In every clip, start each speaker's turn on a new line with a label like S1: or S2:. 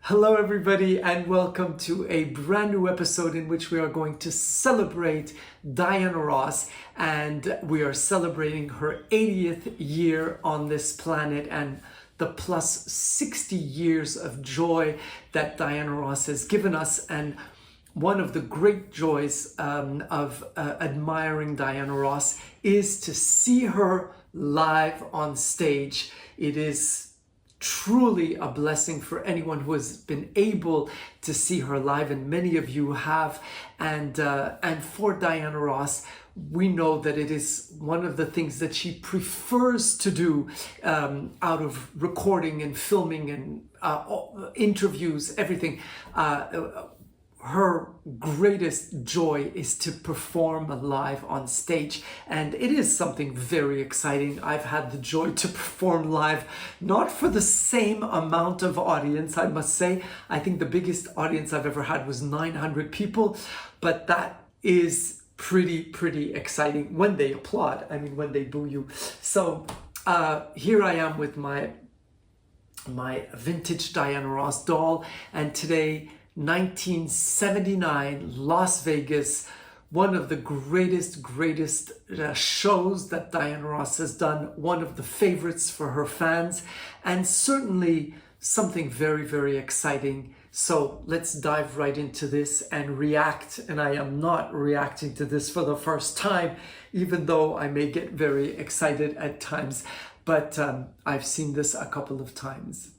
S1: Hello everybody and welcome to a brand new episode in which we are going to celebrate Diana Ross, and we are celebrating her 80th year on this planet and the plus 60 years of joy that Diana Ross has given us. And one of the great joys of admiring Diana Ross is to see her live on stage. It is truly a blessing for anyone who has been able to see her live, and many of you have. And for Diana Ross, we know that it is one of the things that she prefers to do out of recording and filming and interviews, everything. Her greatest joy is to perform live on stage, and it is something very exciting. I've had the joy to perform live, not for the same amount of audience, I must say. I think the biggest audience I've ever had was 900 people, but that is pretty exciting when they applaud. I mean, when they boo you. So here I am with my vintage Diana Ross doll, and today, 1979, Las Vegas, one of the greatest shows that Diana Ross has done, one of the favorites for her fans, and certainly something very exciting. So let's dive right into this and react. And I am not reacting to this for the first time, even though I may get very excited at times, but I've seen this a couple of times.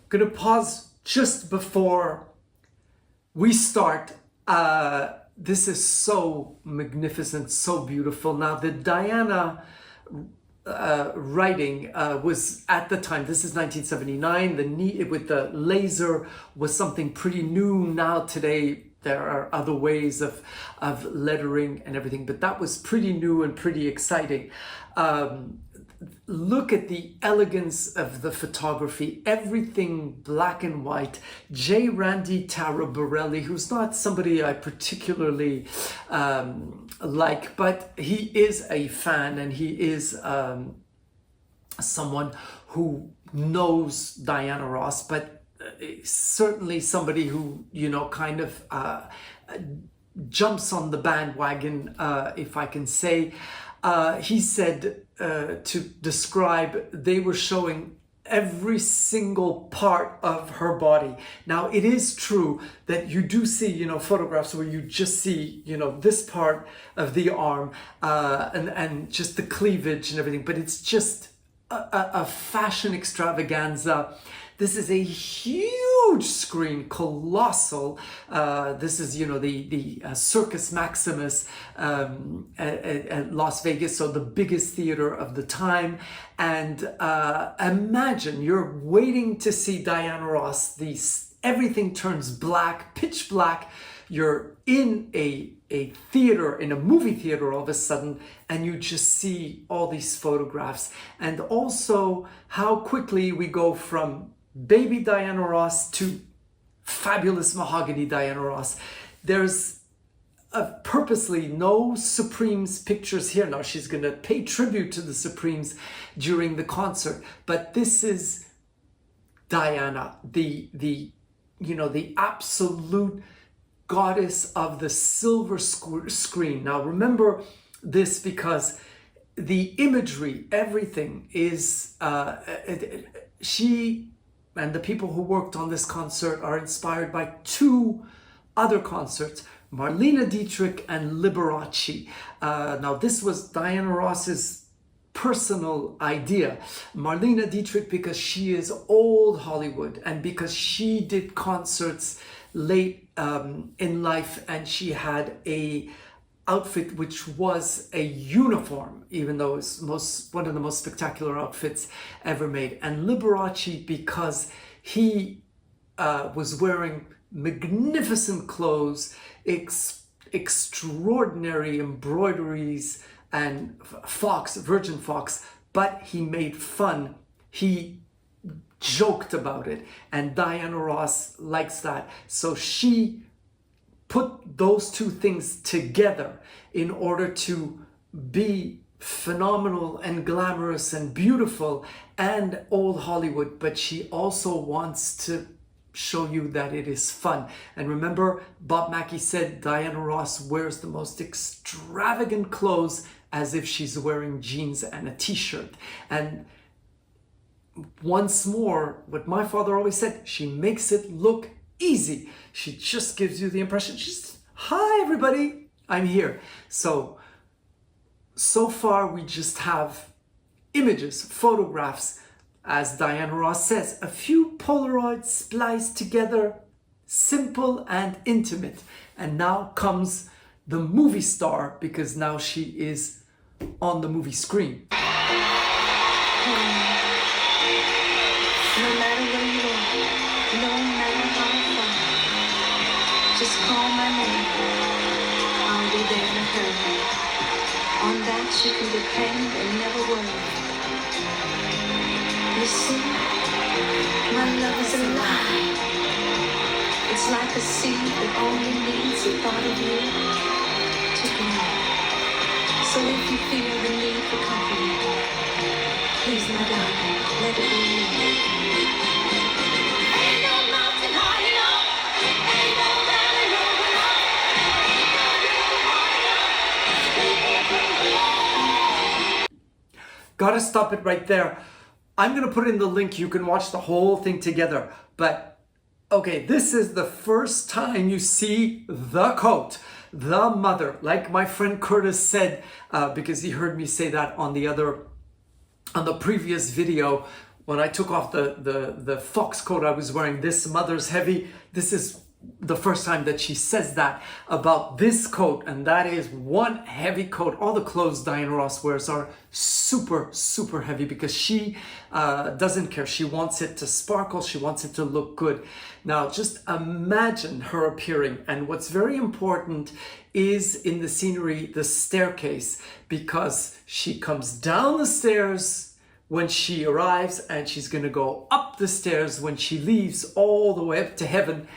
S1: Going to pause just before we start. This is so magnificent, so beautiful. Now, the Diana writing was at the time, this is 1979, with the laser was something pretty new. Now today there are other ways of lettering and everything, but that was pretty new and pretty exciting. Look at the elegance of the photography, everything black and white. J. Randy Taraborelli, who's not somebody I particularly like, but he is a fan, and he is someone who knows Diana Ross, but certainly somebody who, you know, kind of jumps on the bandwagon, if I can say. He said to describe, they were showing every single part of her body. Now, it is true that you do see, you know, photographs where you just see, you know, this part of the arm and just the cleavage and everything, but it's just a fashion extravaganza. This is a huge screen, colossal. This is, you know, the Circus Maximus at Las Vegas, so the biggest theater of the time. And imagine you're waiting to see Diana Ross. Everything turns black, pitch black. You're in a theater, in a movie theater all of a sudden, and you just see all these photographs. And also how quickly we go from baby Diana Ross to fabulous mahogany Diana Ross. There's purposely no Supremes pictures here. Now she's going to pay tribute to the Supremes during the concert, but this is Diana, the absolute goddess of the silver screen. Now remember this, because the imagery, everything is, she and the people who worked on this concert are inspired by two other concerts, Marlene Dietrich and Liberace. Now this was Diana Ross's personal idea. Marlene Dietrich, because she is old Hollywood and because she did concerts late in life, and she had a outfit which was a uniform, even though it's one of the most spectacular outfits ever made. And Liberace, because he was wearing magnificent clothes, extraordinary embroideries and virgin fox, but he made fun. He joked about it, and Diana Ross likes that. So she put those two things together in order to be phenomenal and glamorous and beautiful and old Hollywood, but she also wants to show you that it is fun. And remember, Bob Mackie said Diana Ross wears the most extravagant clothes as if she's wearing jeans and a t-shirt. And once more, what my father always said, she makes it look easy. She just gives you the impression, she's, hi everybody, I'm here. So far we just have images, photographs, as Diana Ross says, a few Polaroids spliced together, simple and intimate. And now comes the movie star, because now she is on the movie screen.
S2: No matter where you are, no matter how far, just call my name. I'll be there in a hurry. On that you can depend and never worry. You see, my love is alive. It's like a seed that only needs a thought of you to grow. So if you feel the need for company, please, my darling, let it be you. Ain't no mountain high enough, ain't no valley low enough, ain't no river high enough.
S1: Gotta stop it right there. I'm gonna put in the link, you can watch the whole thing together. But okay, this is the first time you see the coat, the mother, like my friend Curtis said, because he heard me say that on the previous video when I took off the fox coat I was wearing. This mother's heavy. This is the first time that she says that about this coat, and that is one heavy coat. All the clothes Diana Ross wears are super, super heavy because she doesn't care. She wants it to sparkle. She wants it to look good. Now, just imagine her appearing. And what's very important is in the scenery, the staircase, because she comes down the stairs when she arrives, and she's going to go up the stairs when she leaves, all the way up to heaven.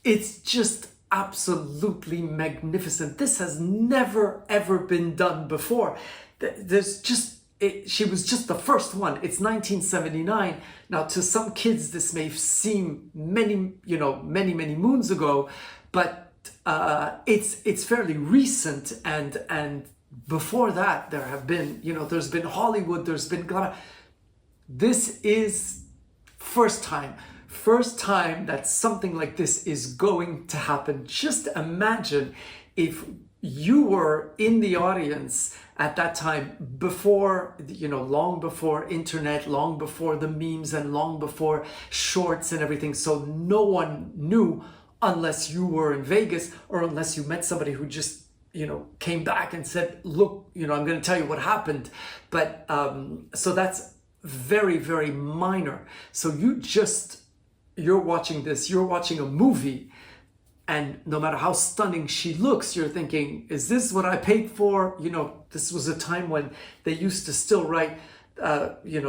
S1: It's just absolutely magnificent. This has never ever been done before. She was just the first one. It's 1979. Now, to some kids, this may seem many moons ago, but it's fairly recent. And before that, there have been, there's been Hollywood, there's been glamour. This is first time that something like this is going to happen. Just imagine if you were in the audience at that time, before, long before internet, long before the memes, and long before shorts and everything. So no one knew unless you were in Vegas, or unless you met somebody who just, came back and said, look, I'm going to tell you what happened. But so that's very, very minor. So you're watching this, you're watching a movie, and no matter how stunning she looks, you're thinking, is this what I paid for? This was a time when they used to still write,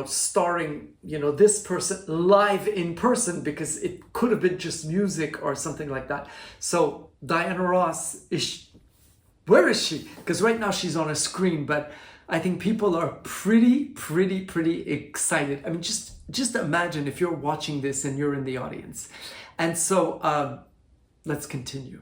S1: starring, this person live in person, because it could have been just music or something like that. So Diana Ross, where is she? Because right now she's on a screen, but I think people are pretty excited. I mean, just imagine if you're watching this and you're in the audience. And so Let's continue.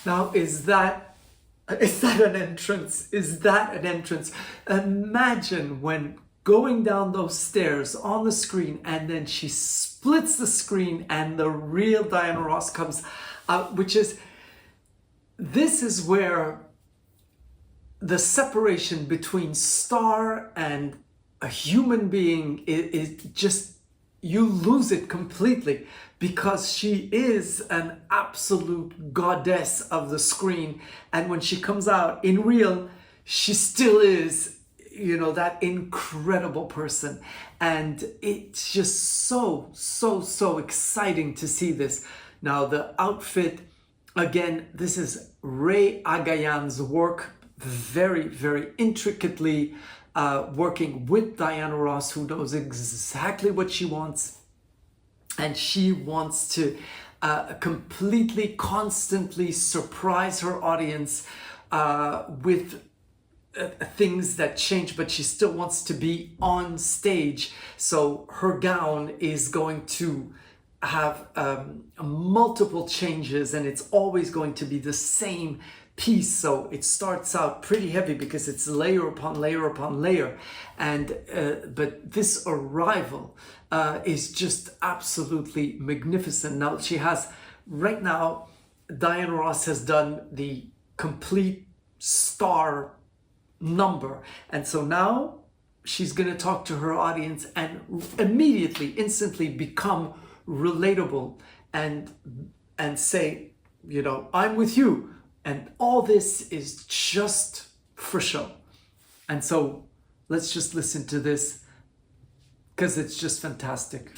S1: Now, is that an entrance? Is that an entrance? Imagine when going down those stairs on the screen, and then she splits the screen and the real Diana Ross comes out, this is where the separation between star and a human being is just, you lose it completely, because she is an absolute goddess of the screen. And when she comes out in real, she still is, you know, that incredible person. And it's just so exciting to see this. Now, the outfit, again, this is Ray Agayan's work, very intricately working with Diana Ross, who knows exactly what she wants. And she wants to completely, constantly surprise her audience with things that change, but she still wants to be on stage. So her gown is going to have multiple changes, and it's always going to be the same piece. So it starts out pretty heavy because it's layer upon layer upon layer, and but this arrival is just absolutely magnificent. Now she has, right now, Diana Ross has done the complete star number, and so now she's going to talk to her audience and immediately, instantly become relatable and say, you know, I'm with you. And all this is just for show. And so let's just listen to this, because it's just fantastic.
S2: You're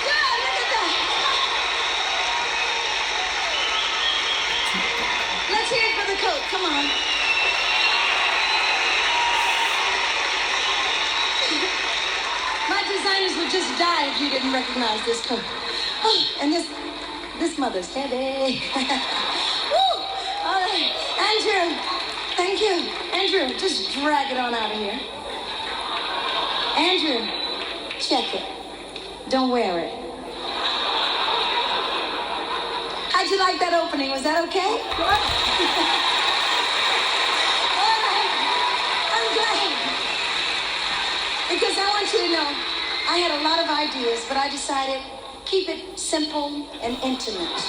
S2: good! Look at that! Let's hear it for the coat. Come on. My designers would just die if you didn't recognize this coat. Oh, and this mother's heavy. Woo! All right, Andrew. Thank you, Andrew. Just drag it on out of here. Andrew, check it. Don't wear it. How'd you like that opening? Was that okay? All right. I'm glad. Because I want you to know, I had a lot of ideas, but I decided keep it simple and intimate.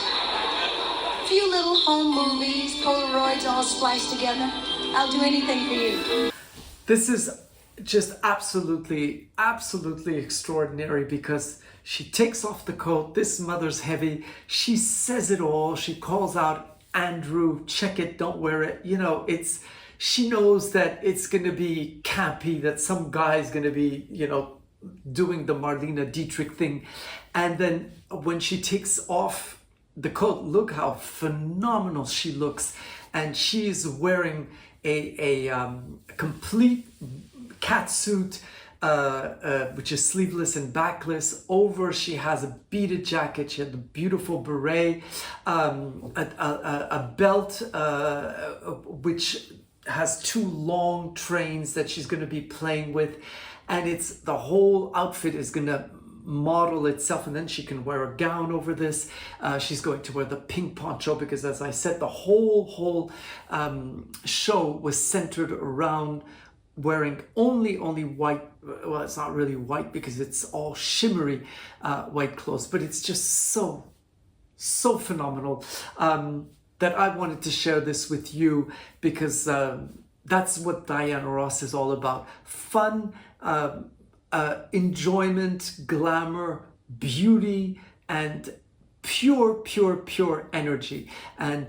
S2: A few little home movies, Polaroids all spliced together. I'll do anything for you.
S1: This is just absolutely extraordinary, because she takes off the coat. This mother's heavy. She says it all. She calls out, Andrew, check it, don't wear it. You know, she knows that it's going to be campy, that some guy's going to be, you know, doing the Marlene Dietrich thing. And then when she takes off the coat, look how phenomenal she looks. And she's wearing a complete catsuit, which is sleeveless and backless. Over, she has a beaded jacket. She had the beautiful beret, a belt which has two long trains that she's going to be playing with, and it's the whole outfit is going to model itself, and then she can wear a gown over this. She's going to wear the pink poncho, because as I said, the whole show was centered around wearing only white. Well, it's not really white because it's all shimmery white clothes, but it's just so phenomenal that I wanted to share this with you, because that's what Diana Ross is all about. Fun, enjoyment, glamour, beauty, and pure energy. And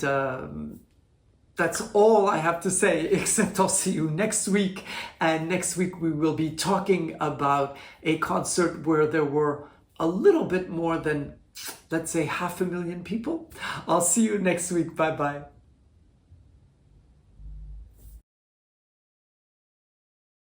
S1: that's all I have to say, except I'll see you next week. And next week we will be talking about a concert where there were a little bit more than, let's say, 500,000 people. I'll see you next week. Bye-bye.